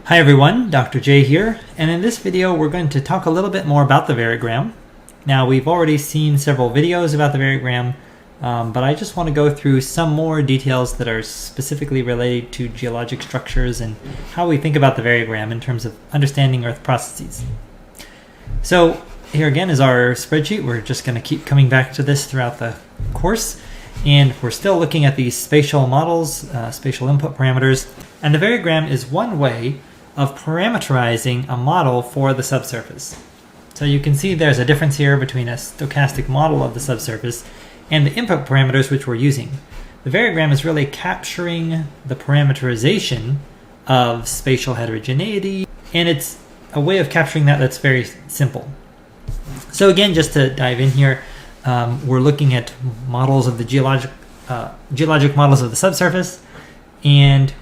Hi everyone, Dr. J here, and in this video we're going to talk a little bit more about the variogram. Now we've already seen several videos about the variogram, but I just want to go through some more details that are specifically related to geologic structures and how we think about the variogram in terms of understanding Earth processes. So here again is our spreadsheet. We're just going to keep coming back to this throughout the course. And we're still looking at these spatial models, spatial input parameters, and the variogram is one way of parameterizing a model for the subsurface. So you can see there's a difference here between a stochastic model of the subsurface and the input parameters which we're using. The variogram is really capturing the parameterization of spatial heterogeneity, and it's a way of capturing that that's very simple. So again, just to dive in here, we're looking at models of the geologic models of the subsurface, and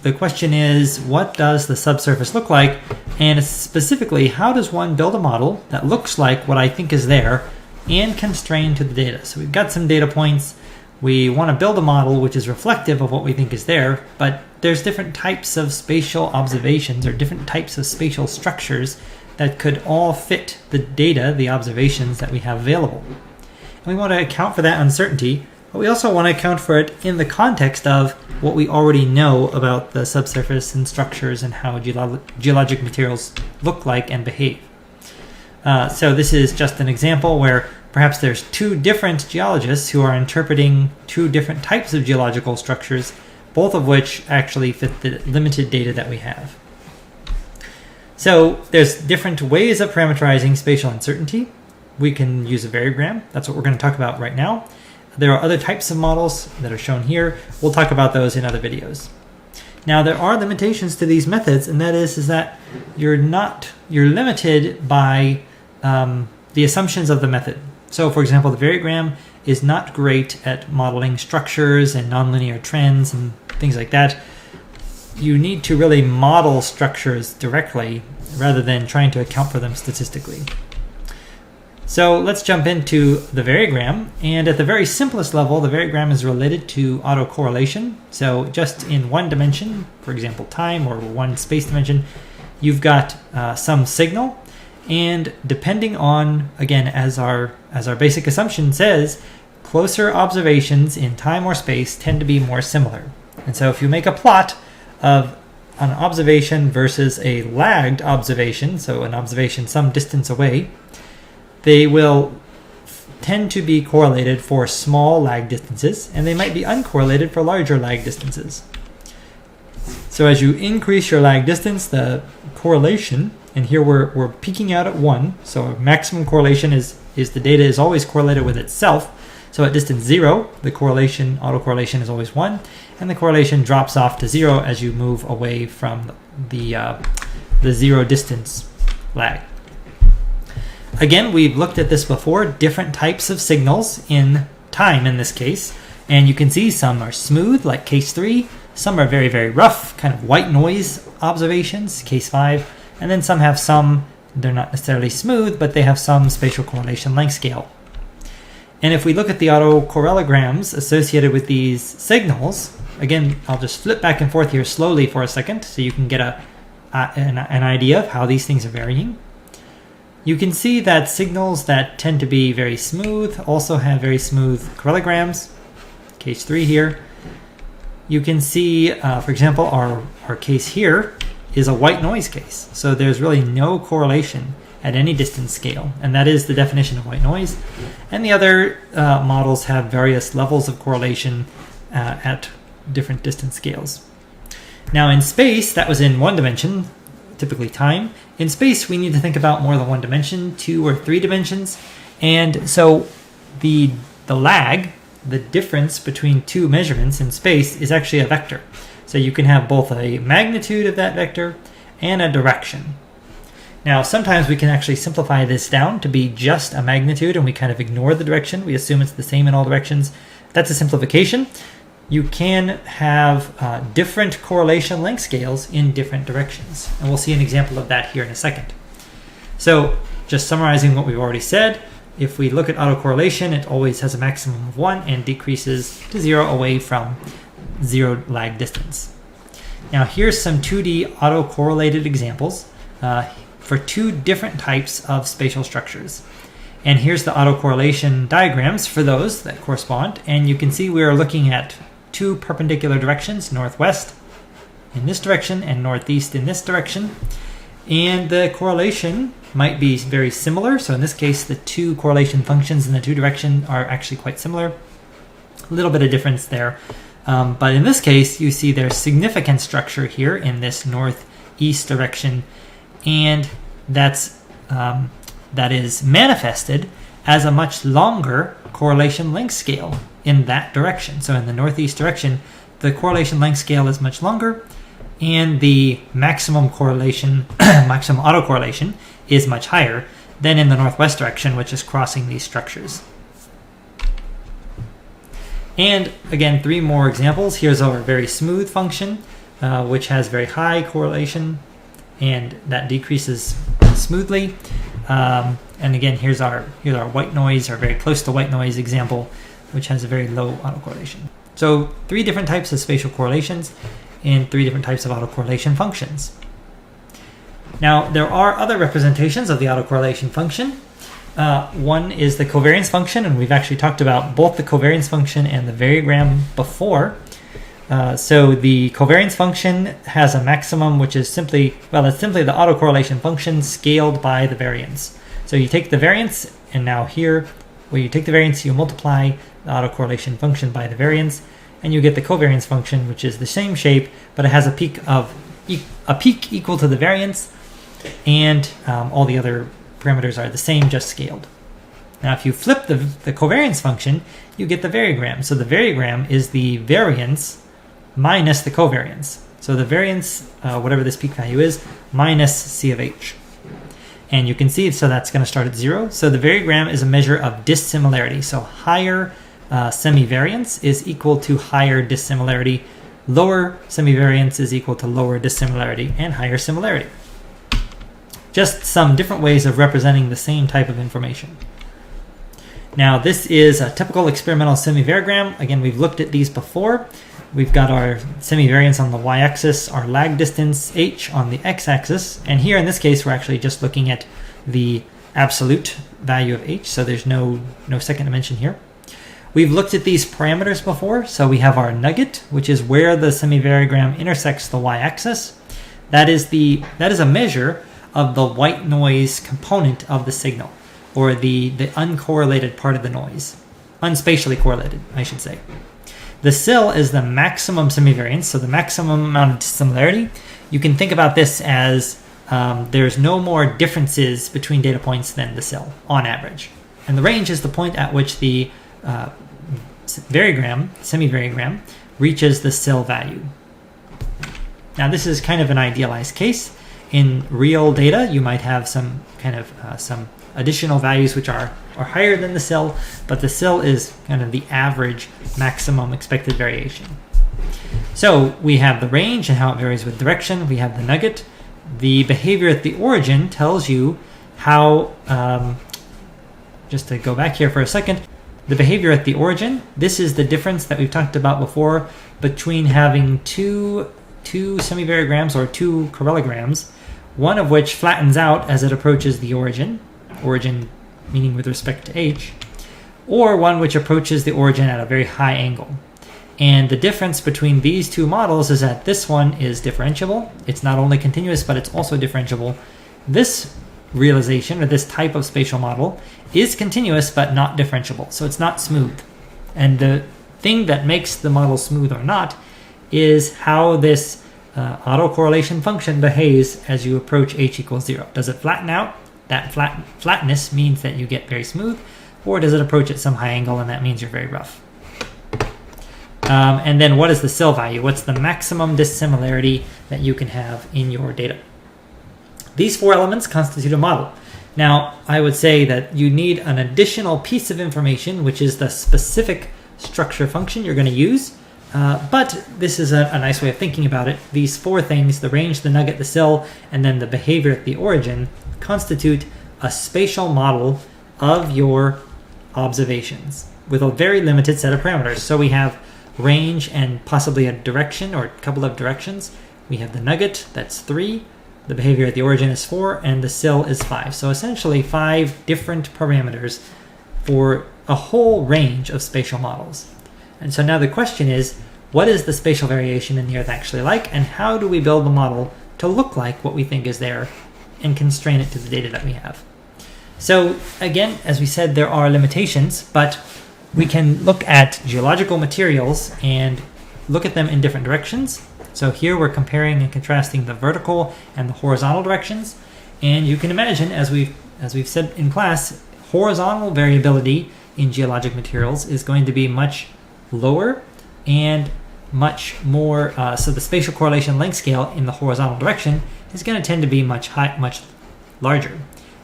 the question is, what does the subsurface look like? And specifically, how does one build a model that looks like what I think is there and constrained to the data? So we've got some data points. We want to build a model which is reflective of what we think is there, but there's different types of spatial observations or different types of spatial structures that could all fit the data, the observations that we have available. And we want to account for that uncertainty, but we also want to account for it in the context of what we already know about the subsurface and structures and how geologic materials look like and behave. So this is just an example where perhaps there's two different geologists who are interpreting two different types of geological structures, both of which actually fit the limited data that we have. So there's different ways of parameterizing spatial uncertainty. We can use a variogram. That's what we're going to talk about right now. There are other types of models that are shown here. We'll talk about those in other videos. Now there are limitations to these methods, and that is that you're limited by the assumptions of the method. So for example, the variogram is not great at modeling structures and nonlinear trends and things like that. You need to really model structures directly rather than trying to account for them statistically. So let's jump into the variogram, and at the very simplest level, the variogram is related to autocorrelation. So just in one dimension, for example time, or one space dimension, you've got some signal, and depending on, again, as our basic assumption says, closer observations in time or space tend to be more similar. And so if you make a plot of an observation versus a lagged observation, so an observation some distance away, they will tend to be correlated for small lag distances, and they might be uncorrelated for larger lag distances. So as you increase your lag distance, the correlation, and here we're peaking out at 1, so maximum correlation is the data is always correlated with itself. So at distance 0, the autocorrelation is always 1, and the correlation drops off to 0 as you move away from the 0 distance lag. Again, we've looked at this before, different types of signals in time in this case, and you can see some are smooth, like case 3, some are very, very rough, kind of white noise observations, case 5, and then they're not necessarily smooth, but they have some spatial correlation length scale. And if we look at the autocorrelograms associated with these signals, again, I'll just flip back and forth here slowly for a second so you can get an idea of how these things are varying. You can see that signals that tend to be very smooth also have very smooth correlograms. Case 3 here. You can see, for example, our case here is a white noise case. So there's really no correlation at any distance scale, and that is the definition of white noise. And the other models have various levels of correlation at different distance scales. Now in space, that was in one dimension, typically time. In space, we need to think about more than one dimension, 2 or 3 dimensions. And so the lag, the difference between two measurements in space, is actually a vector. So you can have both a magnitude of that vector and a direction. Now, sometimes we can actually simplify this down to be just a magnitude, and we kind of ignore the direction. We assume it's the same in all directions. That's a simplification. You can have different correlation length scales in different directions. And we'll see an example of that here in a second. So just summarizing what we've already said, if we look at autocorrelation, it always has a maximum of 1 and decreases to 0 away from 0 lag distance. Now here's some 2D autocorrelated examples for two different types of spatial structures. And here's the autocorrelation diagrams for those that correspond. And you can see we are looking at two perpendicular directions, northwest in this direction and northeast in this direction. And the correlation might be very similar. So in this case, the two correlation functions in the two directions are actually quite similar. A little bit of difference there. But in this case, you see there's significant structure here in this northeast direction. And that is manifested as a much longer correlation length scale in that direction. So in the northeast direction, the correlation length scale is much longer, and the maximum correlation, maximum autocorrelation is much higher than in the northwest direction, which is crossing these structures. And again, three more examples. Here's our very smooth function, which has very high correlation, and that decreases smoothly. And again, here's our white noise, or very close to white noise example, which has a very low autocorrelation. So three different types of spatial correlations and three different types of autocorrelation functions. Now, there are other representations of the autocorrelation function. One is the covariance function, and we've actually talked about both the covariance function and the variogram before. So the covariance function has a maximum, which is simply the autocorrelation function scaled by the variance. So you take the variance, and now here, where you take the variance, you multiply the autocorrelation function by the variance, and you get the covariance function, which is the same shape, but it has a peak equal to the variance, and all the other parameters are the same, just scaled. Now, if you flip the covariance function, you get the variogram. So the variogram is the variance minus the covariance. So the variance, whatever this peak value is, minus C of H. And you can see, so that's going to start at 0. So the variogram is a measure of dissimilarity. So higher semivariance is equal to higher dissimilarity. Lower semivariance is equal to lower dissimilarity and higher similarity. Just some different ways of representing the same type of information. Now, this is a typical experimental semivariogram. Again, we've looked at these before. We've got our semivariance on the y-axis, our lag distance h on the x-axis, and here in this case we're actually just looking at the absolute value of h, so there's no second dimension here. We've looked at these parameters before, so we have our nugget, which is where the semivariogram intersects the y-axis. That is a measure of the white noise component of the signal, or the uncorrelated part of the noise. Unspatially correlated, I should say. The CIL is the maximum semivariance, so the maximum amount of dissimilarity. You can think about this as there's no more differences between data points than the CIL, on average. And the range is the point at which the semivariogram, reaches the CIL value. Now, this is kind of an idealized case. In real data, you might have some kind of some additional values which are higher than the CIL, but the CIL is kind of the average maximum expected variation. So we have the range and how it varies with direction. We have the nugget. The behavior at the origin tells you how, just to go back here for a second, the behavior at the origin, this is the difference that we've talked about before between having two semivarograms or two correlograms, one of which flattens out as it approaches the origin meaning with respect to h, or one which approaches the origin at a very high angle. And the difference between these two models is that this one is differentiable. It's not only continuous, but it's also differentiable. This realization, or this type of spatial model, is continuous but not differentiable, so it's not smooth. And the thing that makes the model smooth or not is how this autocorrelation function behaves as you approach h equals 0. Does it flatten out? That flatness means that you get very smooth, or does it approach at some high angle and that means you're very rough? And then what is the CIL value? What's the maximum dissimilarity that you can have in your data? These four elements constitute a model. Now, I would say that you need an additional piece of information, which is the specific structure function you're going to use. But this is a nice way of thinking about it. These four things, the range, the nugget, the CIL, and then the behavior at the origin, constitute a spatial model of your observations with a very limited set of parameters. So we have range and possibly a direction or a couple of directions. we have the nugget, that's 3, the behavior at the origin is 4, and the sill is 5. So essentially 5 different parameters for a whole range of spatial models. And so now the question is, what is the spatial variation in the Earth actually like, and how do we build the model to look like what we think is there and constrain it to the data that we have? So again, as we said, there are limitations, but we can look at geological materials and look at them in different directions. So here we're comparing and contrasting the vertical and the horizontal directions. And you can imagine, as we've said in class, horizontal variability in geologic materials is going to be much lower and much more, so the spatial correlation length scale in the horizontal direction is going to tend to be much larger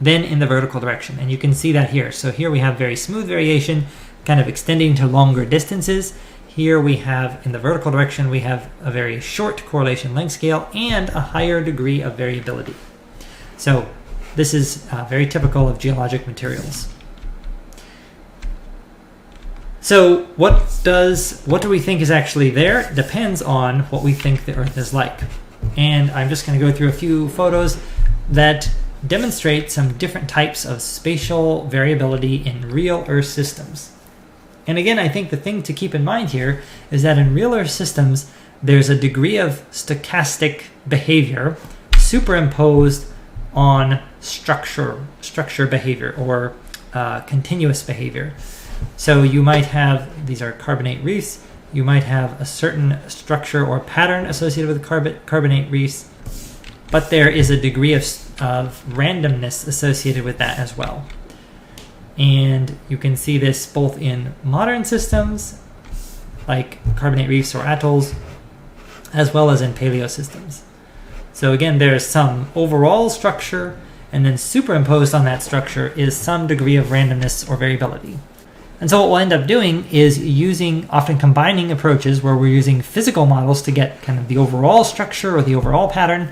than in the vertical direction. And you can see that here. So here we have very smooth variation, kind of extending to longer distances. Here we have, in the vertical direction, we have a very short correlation length scale and a higher degree of variability. So this is very typical of geologic materials. So what do we think is actually there? It depends on what we think the Earth is like. And I'm just going to go through a few photos that demonstrate some different types of spatial variability in real Earth systems. And again, I think the thing to keep in mind here is that in real Earth systems, there's a degree of stochastic behavior superimposed on structure behavior or continuous behavior. So you might have, these are carbonate reefs, you might have a certain structure or pattern associated with carbonate reefs, but there is a degree of randomness associated with that as well. And you can see this both in modern systems, like carbonate reefs or atolls, as well as in paleo systems. So again, there's some overall structure, and then superimposed on that structure is some degree of randomness or variability. And so what we'll end up doing is often combining approaches where we're using physical models to get kind of the overall structure or the overall pattern,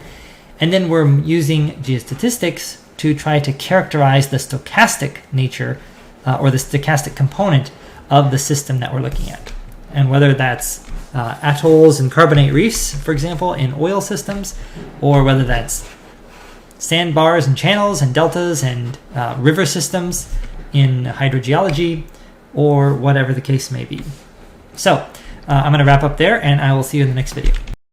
and then we're using geostatistics to try to characterize the stochastic nature or the stochastic component of the system that we're looking at. And whether that's atolls and carbonate reefs, for example, in oil systems, or whether that's sandbars and channels and deltas and river systems in hydrogeology, or whatever the case may be. So I'm going to wrap up there, and I will see you in the next video.